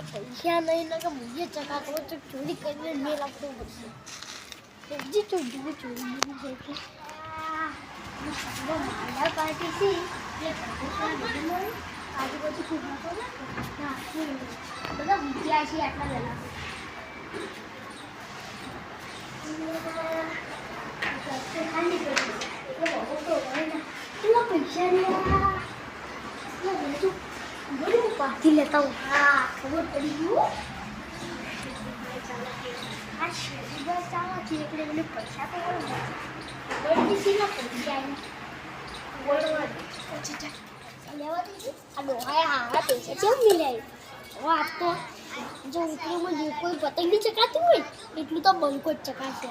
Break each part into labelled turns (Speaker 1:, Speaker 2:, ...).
Speaker 1: પૈસા નહીં ને કે મુझे ચકાતો તો ચોરી કરીને મેલ આપવો પડશે સબ્જી તો જુઓ ચોરી નહીં જાય કે મારા પાર્ટી છે આજુબાજુ ખૂબ હતો ને બધા વિદ્યા છે આટલા વેલા ખાલી કરી એટલા પૈસા નહીં પાછી લેતા હું હા ખબર પડી ગયું આ શેરી બસ ચાલો છે એટલે મને પૈસા તો પૈસા લેવા દઈએ આ ડોહાએ હારા પૈસા કેમ મિલાય હવે આ તો જો ઉતરીમાં જે કોઈ પતંગ બી ચકાતું હોય એટલું તો બંકો જ ચકાશે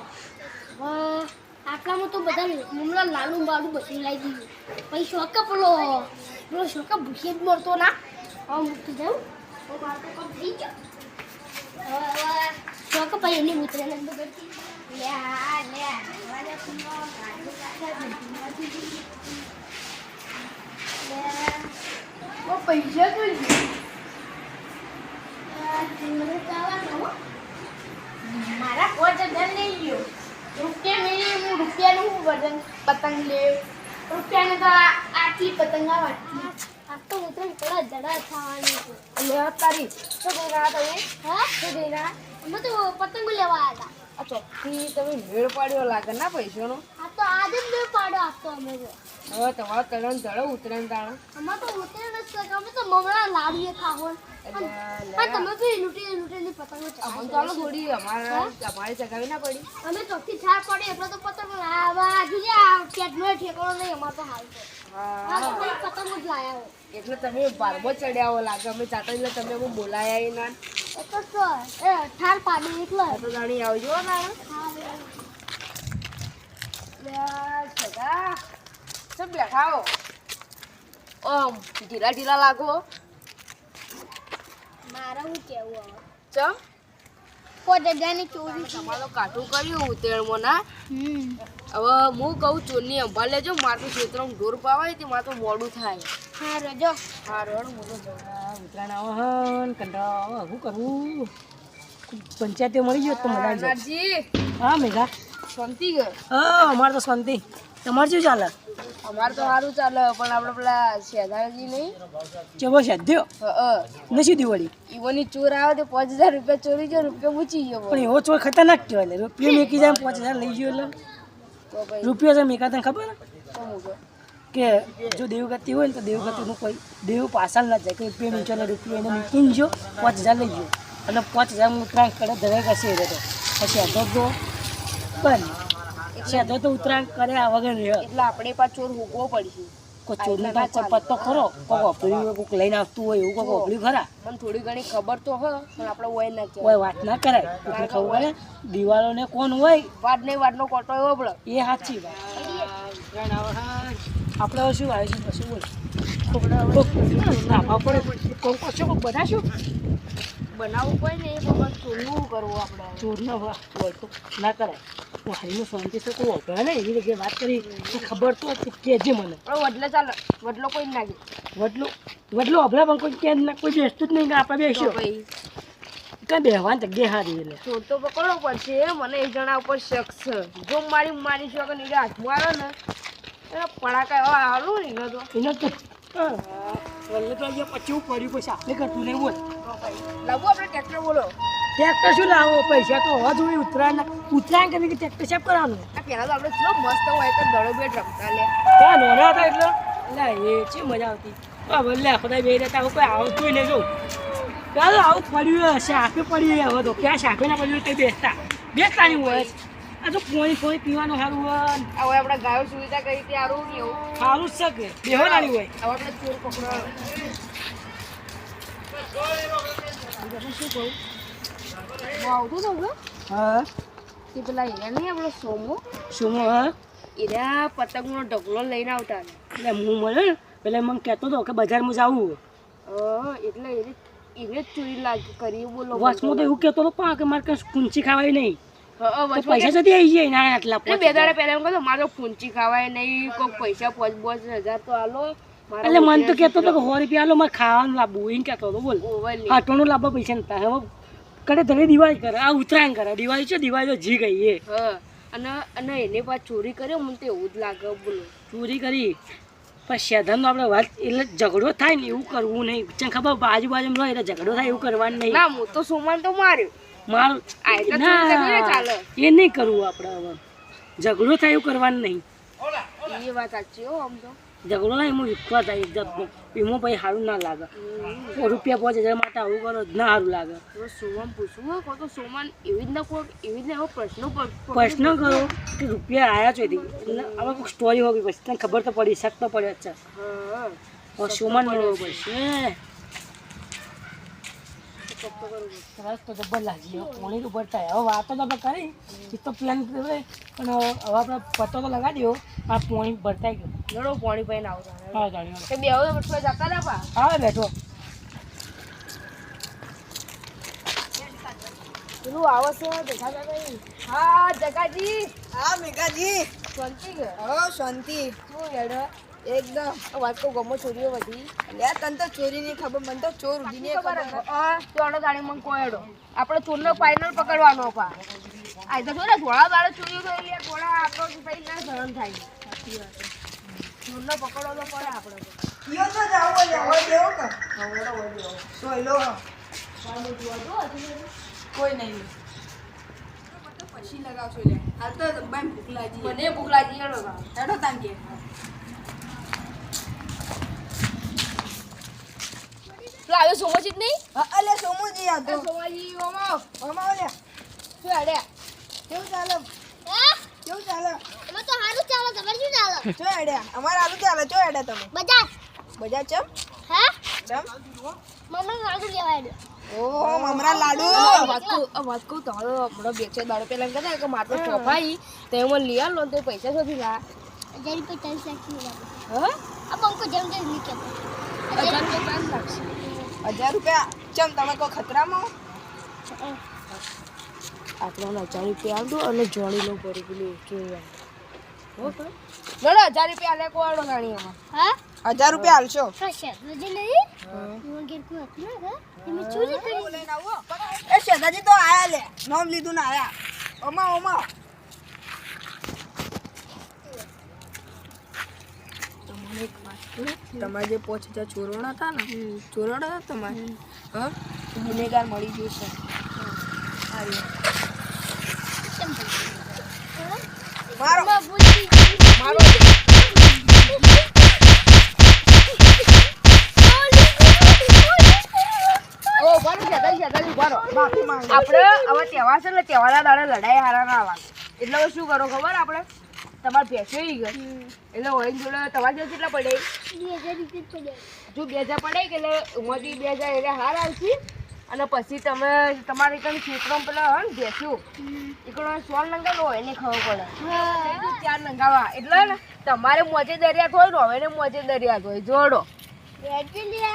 Speaker 1: વાહ આટલામાં તો બધા હમણાં લાલુ બાલુ બધું લાવી દીધું પછી શોકા પેલો શોકા ભૂસી જ મળતો ના હવે મૂકી જાઉં મારે તો કામ થઈ ગયો હવે શોકા પછી એની ઉતરે ને બગડતી પૈસા તો મારા 5000 લઈ ગયો રૂપિયા મેળવી હું રૂપિયાનું વજન પતંગ લેવ રૂપિયાને તો આટલી પતંગ આવતી આ તો ઉતરણ થોડા જડા થવાની છે લેવા તારી શું કહી રહ્યા તમે હા શું કહી રહ્યા અમે તો પતંગ લેવા આવ્યા હતા
Speaker 2: ચોખ્ખી તમે મેળ પાડ્યો લાગે ના પૈસાનો
Speaker 1: આ તો આજે જ મેળ પાડ્યો આપતો અમે તો
Speaker 2: હવે તમારો તરણ ધડો ઉતરાણ તાણ
Speaker 1: અમે તો ઉતરે નથી અમે તો મમરા લાડીએ ખાવો તમે તો લૂંટેલી પતંગો
Speaker 2: ચાલો થોડી અમારી ચગાવી ના પડી
Speaker 1: અમે ચોખ્ખી છાપ પડી એટલે તો પતંગ કેટનો ઠેકાણો નહીં અમારે તો હાલ તો પતંગ જ લાયા
Speaker 2: એટલે તમે બારબો ચડ્યા હો લાગે અમે ચાતા એટલે તમે અમે બોલાયા ના
Speaker 1: તો એ ઠાર પાડી એટલે
Speaker 2: તો જાણી આવજો ના સબ બેઠા હો ઓમ ઢીલા ઢીલા લાગો
Speaker 1: મારા હું કેવું
Speaker 2: ચમ
Speaker 1: કોઈ જગ્યાની ચોરી
Speaker 2: તમારો કાઠું કર્યું ઉતેણમાં ના હવે હું કહું ચોરની અંભાળ લેજો મારું ક્ષેત્રમાં ઢોર પાવાય તે મારે તો મોડું થાય
Speaker 1: હા રજો
Speaker 2: હા રોડ મોટો ઉતરાણ આવો હન કંટાળો શું કરવું પંચાયતે મળી ગયો તો મજા આવી હા મેઘા શાંતિ ગયો હા અમારે તો શાંતિ તમારે શું ચાલે અમારે તો સારું ચાલે પણ આપણે પેલા શેધાજી નહીં ચબો શેધ્યો નથી દિવાળી ઈવોની ચોર આવે તો 5000 રૂપિયા ચોરી ગયો રૂપિયા મૂચી ગયો પણ એવો ચોર ખતરનાક કહેવાય રૂપિયા મેકી જાય 5000 લઈ ગયો એટલે રૂપિયા છે મેકા તને ખબર કે જો દેવગતિ હોય ને તો દેવગતિનું કોઈ દેવ પાછળ ના જાય કે રૂપિયા મીચો ને રૂપિયા એને મૂકીને જો 5000 લઈ ગયો અને 5000 ઉતરાણ કરે ધરે કશે એ તો પછી અધો તો બંધ શેધો તો ઉતરાણ કરે આ વગર એટલે આપણે પાછો ચોર મૂકવો પડશે કોઈ ચોરનો તો કોઈ પત્તો ખરો કોઈ ઓપડ્યું હોય કોઈક લઈને આવતું હોય એવું કોઈ ઓપડ્યું ખરા મને થોડી ઘણી ખબર તો હોય પણ આપણે હોય ના હોય વાત ના કરાય એટલે ખબર પડે દિવાળોને કોણ હોય વાડ નહીં વાડનો કોટો એવો પડે એ સાચી વાત આપણે શું આવે છે પછી બોલ નાખવા પડે કોણ કશો બધા શું બનાવવું કોઈ નહીં પણ ચોરનું કરવું આપણે ચોરનો હોય તો ના કરાય હારીનું શાંતિ છે કોઈ ઓપડા ને એવી જગ્યાએ વાત કરી ખબર તો કહેજે મને વડલે ચાલે વડલો કોઈ જ નાખે વડલો અભરા પણ કોઈ કે ના કોઈ બેસતું જ નહીં કે આપણે બેસ્યો કઈ બેહવાની જગ્યા હારી એટલે ચોર તો પકડવો પડશે મને એક જણા ઉપર શક છે જો મારી છો કે નીચે હાથમાં આવે ને એ પડાકા એવા હારું ને એને તો વલ્લે તો અહીંયા પછી પડ્યું પછી આપણે કરતું નહીં બોલ લાવો આપણે ટ્રેક્ટર બોલો ટ્રેક્ટર શું લાવો પૈસા તો હોવા જોઈએ ઉતરાયણ કરીને ટ્રેક્ટર સાફ કરવાનું પહેલાં તો આપણે ચલો મસ્ત હોય તો દડો બેટ રમતા લે ત્યાં નોના હતા એટલે એ છે મજા આવતી ભલે બધા બે રહેતા હવે કોઈ આવતું નહીં જો ચાલો આવું પડ્યું શાફે પડી હવે તો ક્યાં શાફે ના પડ્યું તે બેસતા નહીં હોય આ તો પોણી પીવાનું સારું હોય હવે આપણે ગાયો સુવિધા કરી તે સારું નહીં એવું સારું જ શકે બેહવાની હોય હવે આપણે ચોર પકડવા શું કહું આવતું હતું હા તે પેલા એરા નહીં આપણો સોમો હા એરા પતંગનો ઢગલો લઈને આવતા એટલે હું મળ્યો ને પેલા મને કહેતો હતો કે બજારમાં જવું એટલે એને ચોરી લાગી કરી બોલો વચમાં તો એવું કહેતો હતો પણ કે મારે કઈ કુંચી ખાવાય નહીં પૈસા જતી આવી જાય ના આટલા બે દાડા પહેલા એમ કહો મારે ફૂંચી ખાવાય નહીં કોઈ પૈસા 5,000 તો હાલો એટલે મને તો કહેતો હતો કે 100 રૂપિયા આલો મારે ખાવાનું લાવવું એમ કહેતો હતો બોલ આટોનું લાવવા પૈસા નતા હવે કડે ધરે દિવાળી કરે આ ઉત્તરાયણ કરે દિવાળી છે દિવાળી તો જી ગઈ એ
Speaker 3: અને એને પાછ ચોરી કર્યો મને તો એવું જ લાગે બોલો
Speaker 2: ચોરી કરી પણ સાધનનો આપણે વાત એટલે ઝઘડો થાય ને એવું કરવું નહીં તને ખબર આજુબાજુમાં હોય એટલે ઝઘડો થાય એવું કરવાનું નહીં
Speaker 3: ના હું તો સોમાન તો માર્યો
Speaker 2: મારું એ નહીં કરવું આપણે હવે ઝઘડો થાય એવું કરવાનું નહીં
Speaker 3: એ વાત સાચી હો આમ તો
Speaker 2: ઝઘડો થાય એમાં વિખવા થાય એકદમ એમાં પછી સારું ના લાગે રૂપિયા 5000 માટે આવું કરો જ ના સારું લાગે
Speaker 3: સોમાન પૂછવું હોય કોઈ તો સોમાન એવી જ ના કોઈ એવી જ ના એવો
Speaker 2: પ્રશ્ન કરો કે રૂપિયા આવ્યા છે એટલે હવે કોઈ સ્ટોરી હોવી પછી તને ખબર તો પડી શક તો પડે છે સોમાન મળવો પડશે સરસ તો જબર લાગી પોણી ઉપર થાય હવે વાતો તો આપણે કરી એ તો પ્લાન પણ હવે આપણે પત્તો તો લગાડી દો આ પોણી ભરતાઈ ગયો
Speaker 3: લડો પાણી પાઈને આવતા
Speaker 2: હા જાણ્યો
Speaker 3: કે બે હવે બટવા જતા ના પા
Speaker 2: હા બેઠો
Speaker 3: પેલું આવે છે દેખા જતા હા જગાજી
Speaker 4: હા મેઘાજી
Speaker 3: શાંતિ કે
Speaker 4: હો શાંતિ
Speaker 3: શું હેડો
Speaker 4: એકદમ
Speaker 3: વાત કહું ગમો ચોરીઓ વધી
Speaker 4: લે તને તો ચોરી ની ખબર મને તો ચોર ઉડીને ખબર
Speaker 3: ચોડો દાણી મને કોયડો આપણે ચોરનો ફાઇનલ પકડવાનો પા આ તો જોડે થોડા દાડે ચોરીઓ તો એટલે થોડા આપણો થઈ ના સહન થાય ચોરનો પકડો તો પડે આપણે
Speaker 4: યો તો જાવ બોલે હોય દેવો કે સોય લો કોઈ નહીં પછી લગાવશો લે હાલ તો બાઈ ભૂખ લાગી
Speaker 3: મને ભૂખ લાગી હેડો
Speaker 4: હેડો તાન કે
Speaker 3: આવ્યો સોમોજી જ નહીં
Speaker 4: અલે સોમુજી આ તો
Speaker 3: સોમાજી ઓમો
Speaker 4: અમાવ લે
Speaker 3: શું હેડે
Speaker 4: કેવું ચાલે
Speaker 1: હે
Speaker 4: કેવું ચાલે
Speaker 1: અમે તો હારું ચાલો તમારે શું ચાલો
Speaker 4: ચો હેડે અમાર આલુ ચાલે ચો હેડે તમે
Speaker 1: બજાર
Speaker 4: બજા ચમ
Speaker 1: હે
Speaker 4: ચમ
Speaker 1: મમ્મી લાડુ લેવા દો
Speaker 4: ઓહો મમરા લાડુ
Speaker 3: વાત કહું તમારો હમણાં બે ચાર દાડો પહેલા કહેતા કે મારે તો ચોપાઈ તો એમાં લઈ આલો તો પૈસા શોધી લા
Speaker 1: 1000 રૂપિયા 3 સેકન્ડ લાગે
Speaker 3: હા
Speaker 1: આ બંકો જેમ જેમ નીકળે
Speaker 3: 1000 રૂપિયા કામ લાગશે
Speaker 4: 1000 રૂપિયા ચમ તમે કોઈ ખતરામાં
Speaker 3: આપણને 1000 રૂપિયા આપજો અને જોડી લો પડી પેલું જોવા લડો 1000 રૂપિયા લે કોડો ગાણી એમાં
Speaker 1: હા
Speaker 4: 1000 રૂપિયા આલશો
Speaker 1: કશે નજે નહીં વગર કોઈ હતું ને તમે ચોરી કરી
Speaker 4: લઈને આવો એ શેદાજી તો આયા લે નામ લીધું ને આયા ઓમા ઓમા તમારે જે 5000 ચોરોણા હતા ને ચોરોણા હતા તમારે હા ગુનેગાર મળી ગયો છે મારો મારો
Speaker 3: ઓ બરો શેતાલી બરો
Speaker 4: માફી માંગો
Speaker 3: આપણે હવે તહેવાર છે ને તહેવારના દાડે લડાઈ હારા ના આવે એટલે હવે શું કરો ખબર આપણે તમારે ભેંસો ઈ ગઈ એટલે હોય જોડે તમારે જોડે કેટલા પડે
Speaker 1: 2000 રૂપિયા પડે
Speaker 3: જો 2000 પડે કે એટલે ઉમાંથી 2000 એટલે હાર આવશે અને પછી તમે તમારે કઈ ખેતરમાં પેલા હોય ને ભેંસો એકડો 16 નંગાનો હોય એને ખબર પડે 4 નંગાવા એટલે ને તમારે મોજે દરિયા હોય ને હવે ને મોજે દરિયા હોય જોડો
Speaker 1: વેચી લે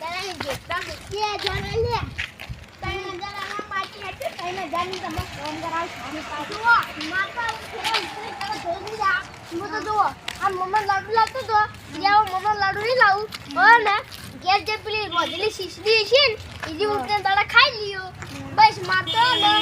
Speaker 1: તારા જેટલા મૂકી જાણે લે 3000 આના પાછી હતી 3000 ની તમે ફોન કરાવ સામે પાછું માતા ખેરા જોઈ જા હું તો જો આ મમ્મા લાડુ લાવતો તો જાવ મમ્મા લાડુ નહીં લાવું હો ને ગેસ જે પેલી રોજલી શીશડી છે ને ઈજી ઉઠને દાડા ખાઈ લ્યો બસ માતો ને